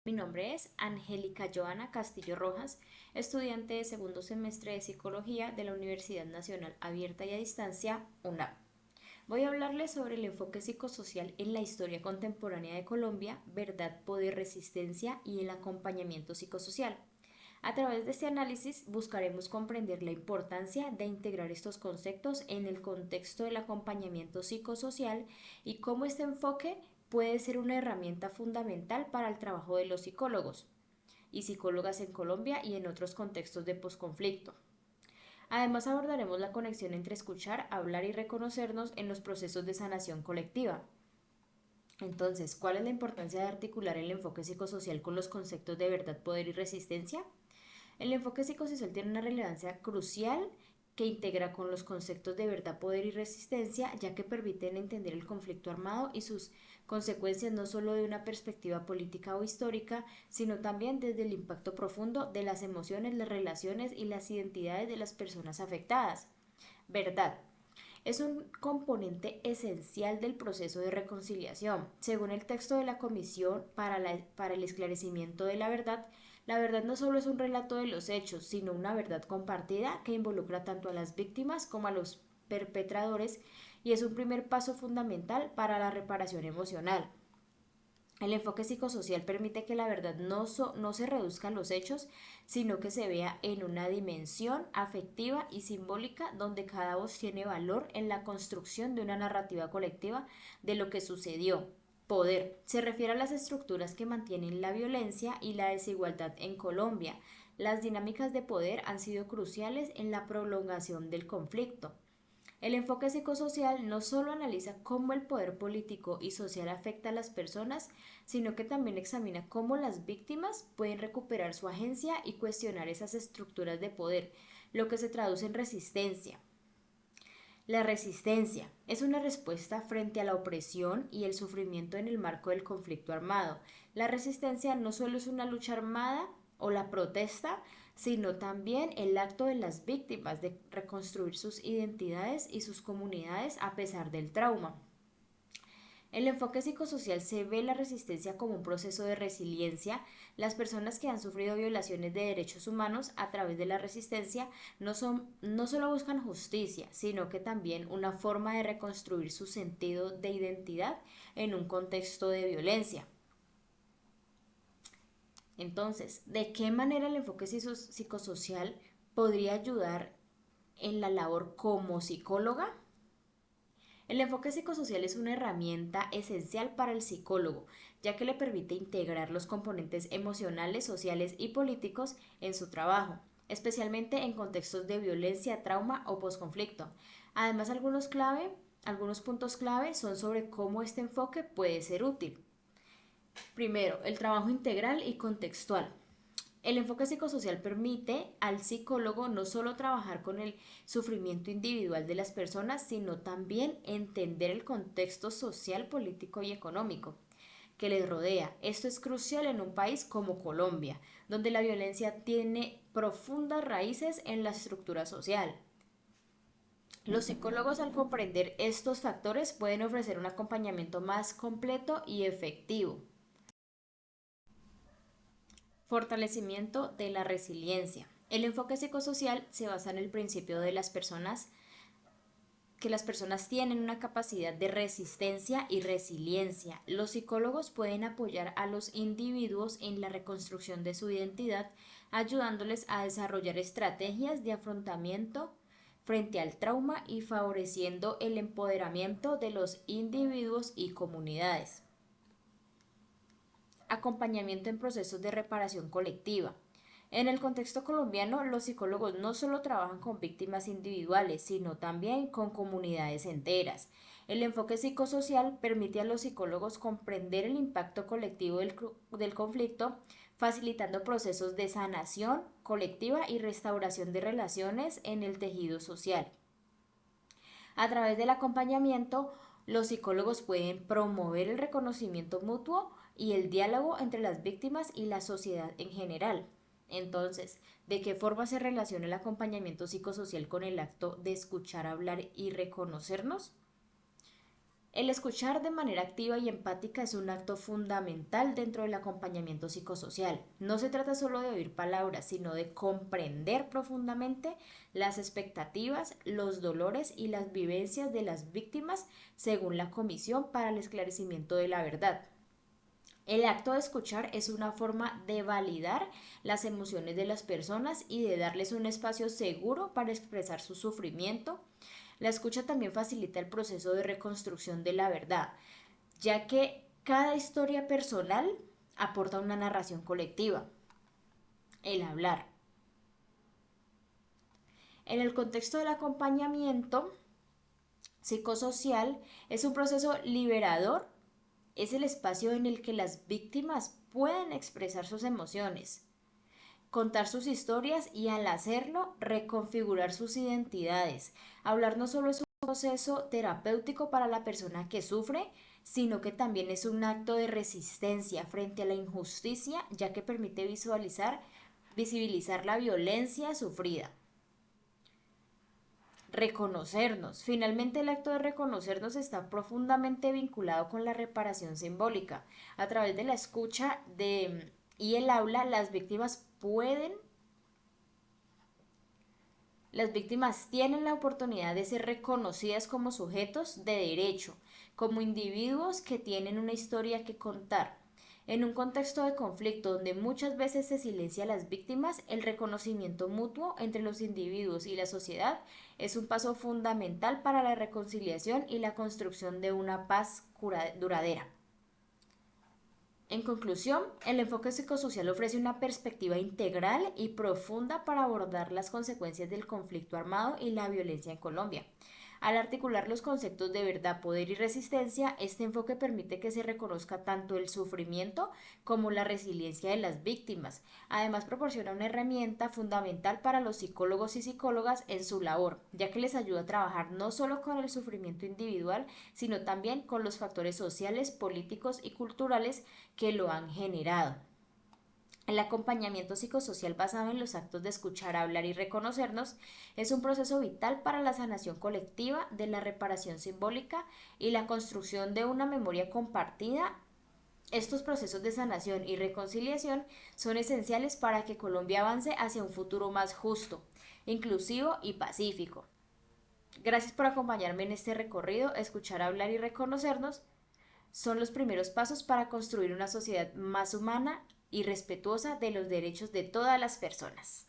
Mi nombre es Angélica Joana Castillo Rojas, estudiante de segundo semestre de Psicología de la Universidad Nacional Abierta y a Distancia, UNAP. Voy a hablarles sobre el enfoque psicosocial en la historia contemporánea de Colombia, verdad, poder, resistencia y el acompañamiento psicosocial. A través de este análisis buscaremos comprender la importancia de integrar estos conceptos en el contexto del acompañamiento psicosocial y cómo este enfoque puede ser una herramienta fundamental para el trabajo de los psicólogos y psicólogas en Colombia y en otros contextos de posconflicto. Además abordaremos la conexión entre escuchar, hablar y reconocernos en los procesos de sanación colectiva. Entonces, ¿cuál es la importancia de articular el enfoque psicosocial con los conceptos de verdad, poder y resistencia? El enfoque psicosocial tiene una relevancia crucial que integra con los conceptos de verdad, poder y resistencia, ya que permiten entender el conflicto armado y sus consecuencias no solo de una perspectiva política o histórica, sino también desde el impacto profundo de las emociones, las relaciones y las identidades de las personas afectadas. Verdad. Es un componente esencial del proceso de reconciliación. Según el texto de la Comisión para el Esclarecimiento de la verdad no solo es un relato de los hechos, sino una verdad compartida que involucra tanto a las víctimas como a los perpetradores y es un primer paso fundamental para la reparación emocional. El enfoque psicosocial permite que la verdad no se reduzca a los hechos, sino que se vea en una dimensión afectiva y simbólica donde cada voz tiene valor en la construcción de una narrativa colectiva de lo que sucedió. Poder. Se refiere a las estructuras que mantienen la violencia y la desigualdad en Colombia. Las dinámicas de poder han sido cruciales en la prolongación del conflicto. El enfoque psicosocial no solo analiza cómo el poder político y social afecta a las personas, sino que también examina cómo las víctimas pueden recuperar su agencia y cuestionar esas estructuras de poder, lo que se traduce en resistencia. La resistencia es una respuesta frente a la opresión y el sufrimiento en el marco del conflicto armado. La resistencia no solo es una lucha armada o la protesta, sino también el acto de las víctimas de reconstruir sus identidades y sus comunidades a pesar del trauma. El enfoque psicosocial se ve la resistencia como un proceso de resiliencia. Las personas que han sufrido violaciones de derechos humanos a través de la resistencia no solo buscan justicia, sino que también una forma de reconstruir su sentido de identidad en un contexto de violencia. Entonces, ¿de qué manera el enfoque psicosocial podría ayudar en la labor como psicóloga? El enfoque psicosocial es una herramienta esencial para el psicólogo, ya que le permite integrar los componentes emocionales, sociales y políticos en su trabajo, especialmente en contextos de violencia, trauma o posconflicto. Además, algunos puntos clave son sobre cómo este enfoque puede ser útil. Primero, el trabajo integral y contextual. El enfoque psicosocial permite al psicólogo no solo trabajar con el sufrimiento individual de las personas, sino también entender el contexto social, político y económico que les rodea. Esto es crucial en un país como Colombia, donde la violencia tiene profundas raíces en la estructura social. Los psicólogos al comprender estos factores pueden ofrecer un acompañamiento más completo y efectivo. Fortalecimiento de la resiliencia. El enfoque psicosocial se basa en el principio de que las personas tienen una capacidad de resistencia y resiliencia. Los psicólogos pueden apoyar a los individuos en la reconstrucción de su identidad, ayudándoles a desarrollar estrategias de afrontamiento frente al trauma y favoreciendo el empoderamiento de los individuos y comunidades. Acompañamiento en procesos de reparación colectiva. En el contexto colombiano, los psicólogos no solo trabajan con víctimas individuales, sino también con comunidades enteras. El enfoque psicosocial permite a los psicólogos comprender el impacto colectivo del conflicto, facilitando procesos de sanación colectiva y restauración de relaciones en el tejido social. A través del acompañamiento, los psicólogos pueden promover el reconocimiento mutuo y el diálogo entre las víctimas y la sociedad en general. Entonces, ¿de qué forma se relaciona el acompañamiento psicosocial con el acto de escuchar, hablar y reconocernos? El escuchar de manera activa y empática es un acto fundamental dentro del acompañamiento psicosocial. No se trata solo de oír palabras, sino de comprender profundamente las expectativas, los dolores y las vivencias de las víctimas según la Comisión para el Esclarecimiento de la Verdad. El acto de escuchar es una forma de validar las emociones de las personas y de darles un espacio seguro para expresar su sufrimiento. La escucha también facilita el proceso de reconstrucción de la verdad, ya que cada historia personal aporta una narración colectiva. El hablar. En el contexto del acompañamiento psicosocial es un proceso liberador, es el espacio en el que las víctimas pueden expresar sus emociones, contar sus historias y al hacerlo reconfigurar sus identidades. Hablar no solo es un proceso terapéutico para la persona que sufre, sino que también es un acto de resistencia frente a la injusticia, ya que permite visibilizar la violencia sufrida. Reconocernos. Finalmente, el acto de reconocernos está profundamente vinculado con la reparación simbólica. A través de la escucha y el habla, las víctimas tienen la oportunidad de ser reconocidas como sujetos de derecho, como individuos que tienen una historia que contar. En un contexto de conflicto donde muchas veces se silencia a las víctimas, el reconocimiento mutuo entre los individuos y la sociedad es un paso fundamental para la reconciliación y la construcción de una paz duradera. En conclusión, el enfoque psicosocial ofrece una perspectiva integral y profunda para abordar las consecuencias del conflicto armado y la violencia en Colombia. Al articular los conceptos de verdad, poder y resistencia, este enfoque permite que se reconozca tanto el sufrimiento como la resiliencia de las víctimas. Además, proporciona una herramienta fundamental para los psicólogos y psicólogas en su labor, ya que les ayuda a trabajar no solo con el sufrimiento individual, sino también con los factores sociales, políticos y culturales que lo han generado. El acompañamiento psicosocial basado en los actos de escuchar, hablar y reconocernos es un proceso vital para la sanación colectiva, de la reparación simbólica y la construcción de una memoria compartida. Estos procesos de sanación y reconciliación son esenciales para que Colombia avance hacia un futuro más justo, inclusivo y pacífico. Gracias por acompañarme en este recorrido. Escuchar, hablar y reconocernos son los primeros pasos para construir una sociedad más humana y respetuosa de los derechos de todas las personas.